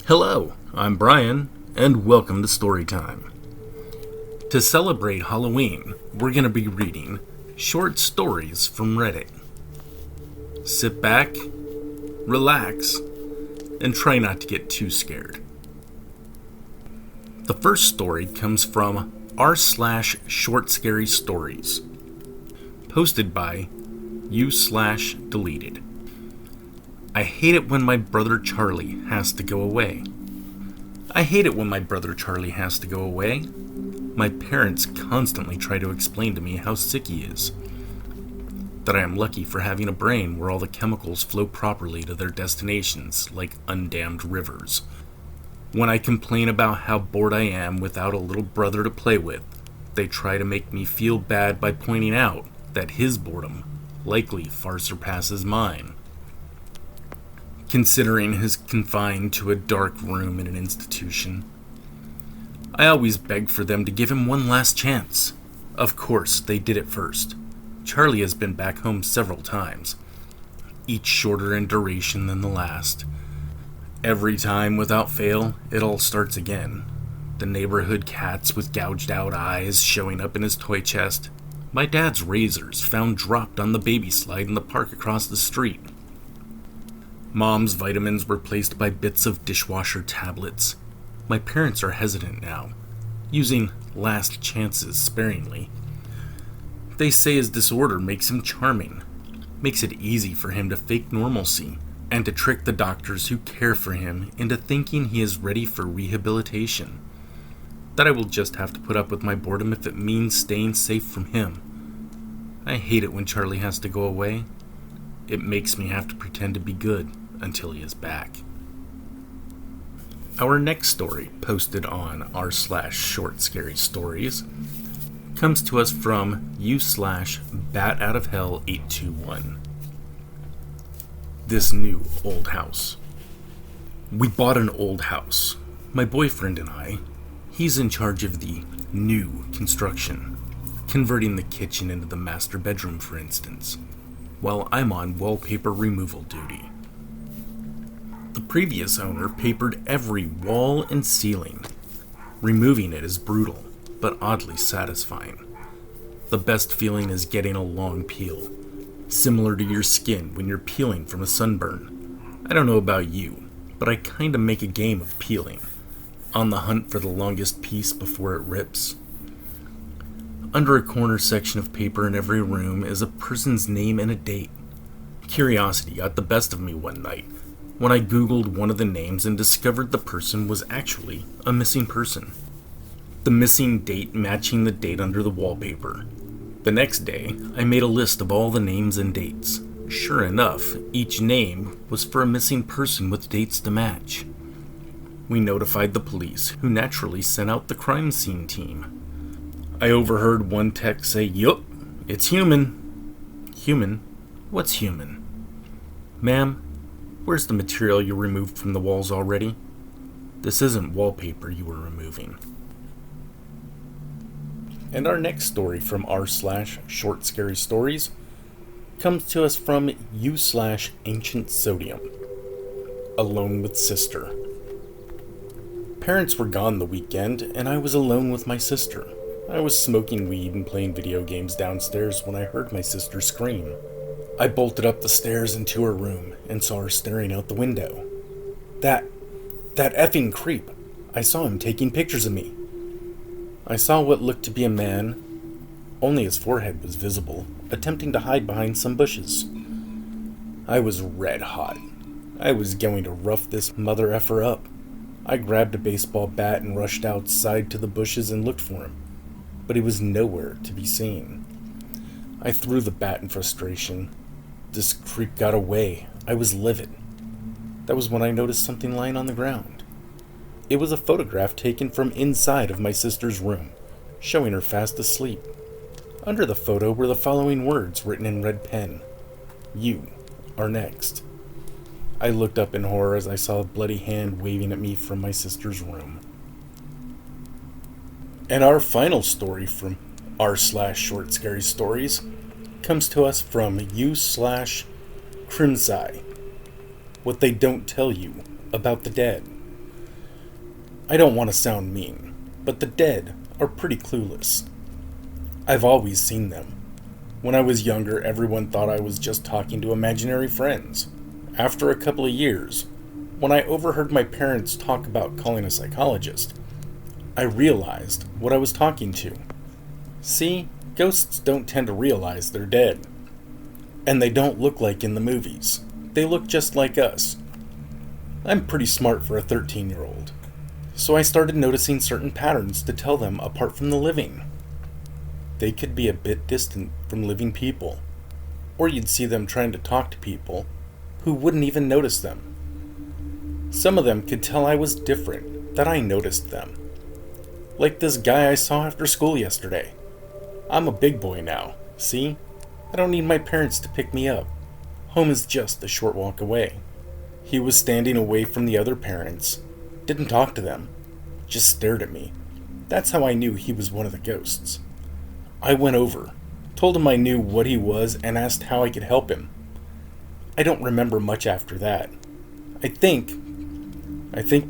Hello, I'm Brian, and welcome to Storytime. To celebrate Halloween, we're going to be reading short stories from Reddit. Sit back, relax, and try not to get too scared. The first story comes from r/short scary stories, posted by u/deleted. I hate it when my brother Charlie has to go away. I hate it when my brother Charlie has to go away. My parents constantly try to explain to me how sick he is. That I am lucky for having a brain where all the chemicals flow properly to their destinations like undammed rivers. When I complain about how bored I am without a little brother to play with, they try to make me feel bad by pointing out that his boredom likely far surpasses mine. Considering he's confined to a dark room in an institution, I always beg for them to give him one last chance. Of course, they did it first. Charlie has been back home several times, each shorter in duration than the last. Every time, without fail, it all starts again. The neighborhood cats with gouged out eyes showing up in his toy chest. My dad's razors found dropped on the baby slide in the park across the street. Mom's vitamins replaced by bits of dishwasher tablets. My parents are hesitant now, using last chances sparingly. They say his disorder makes him charming, makes it easy for him to fake normalcy, and to trick the doctors who care for him into thinking he is ready for rehabilitation. That I will just have to put up with my boredom if it means staying safe from him. I hate it when Charlie has to go away. It makes me have to pretend to be good until he is back. Our next story, posted on r/short scary stories, comes to us from u/batoutofhell821. This new old house. We bought an old house. My boyfriend and I. He's in charge of the new construction, converting the kitchen into the master bedroom, for instance, while I'm on wallpaper removal duty. The previous owner papered every wall and ceiling. Removing it is brutal, but oddly satisfying. The best feeling is getting a long peel, similar to your skin when you're peeling from a sunburn. I don't know about you, but I kinda make a game of peeling, on the hunt for the longest piece before it rips. Under a corner section of paper in every room is a person's name and a date. Curiosity got the best of me one night when I googled one of the names and discovered the person was actually a missing person. The missing date matching the date under the wallpaper. The next day, I made a list of all the names and dates. Sure enough, each name was for a missing person with dates to match. We notified the police, who naturally sent out the crime scene team. I overheard one tech say, "Yup, it's human." Human? What's human? Ma'am, where's the material you removed from the walls already? This isn't wallpaper you were removing. And our next story from r/short scary stories comes to us from u/ancient sodium. Alone with sister. Parents were gone the weekend, and I was alone with my sister. I was smoking weed and playing video games downstairs when I heard my sister scream. I bolted up the stairs into her room and saw her staring out the window. That effing creep. I saw him taking pictures of me. I saw what looked to be a man, only his forehead was visible, attempting to hide behind some bushes. I was red hot. I was going to rough this mother effer up. I grabbed a baseball bat and rushed outside to the bushes and looked for him, but he was nowhere to be seen. I threw the bat in frustration. This creep got away. I was livid. That was when I noticed something lying on the ground. It was a photograph taken from inside of my sister's room, showing her fast asleep. Under the photo were the following words written in red pen. "You are next." I looked up in horror as I saw a bloody hand waving at me from my sister's room. And our final story from r/short scary stories comes to us from u/Crimsai. What they don't tell you about the dead. I don't want to sound mean, but the dead are pretty clueless. I've always seen them. When I was younger, everyone thought I was just talking to imaginary friends. After a couple of years, when I overheard my parents talk about calling a psychologist, I realized what I was talking to. See, ghosts don't tend to realize they're dead. And they don't look like in the movies. They look just like us. I'm pretty smart for a 13-year-old. So I started noticing certain patterns to tell them apart from the living. They could be a bit distant from living people, or you'd see them trying to talk to people who wouldn't even notice them. Some of them could tell I was different, that I noticed them. Like this guy I saw after school yesterday. I'm a big boy now, see? I don't need my parents to pick me up. Home is just a short walk away. He was standing away from the other parents, didn't talk to them, just stared at me. That's how I knew he was one of the ghosts. I went over, told him I knew what he was, and asked how I could help him. I don't remember much after that. I think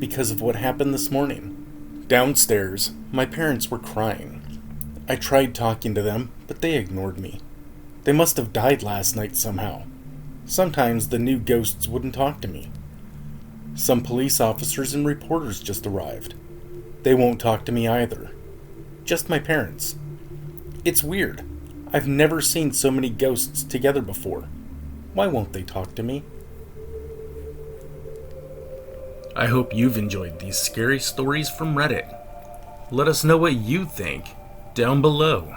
because of what happened this morning. Downstairs, my parents were crying. I tried talking to them, but they ignored me. They must have died last night somehow. Sometimes the new ghosts wouldn't talk to me. Some police officers and reporters just arrived. They won't talk to me either. Just my parents. It's weird. I've never seen so many ghosts together before. Why won't they talk to me? I hope you've enjoyed these scary stories from Reddit. Let us know what you think down below.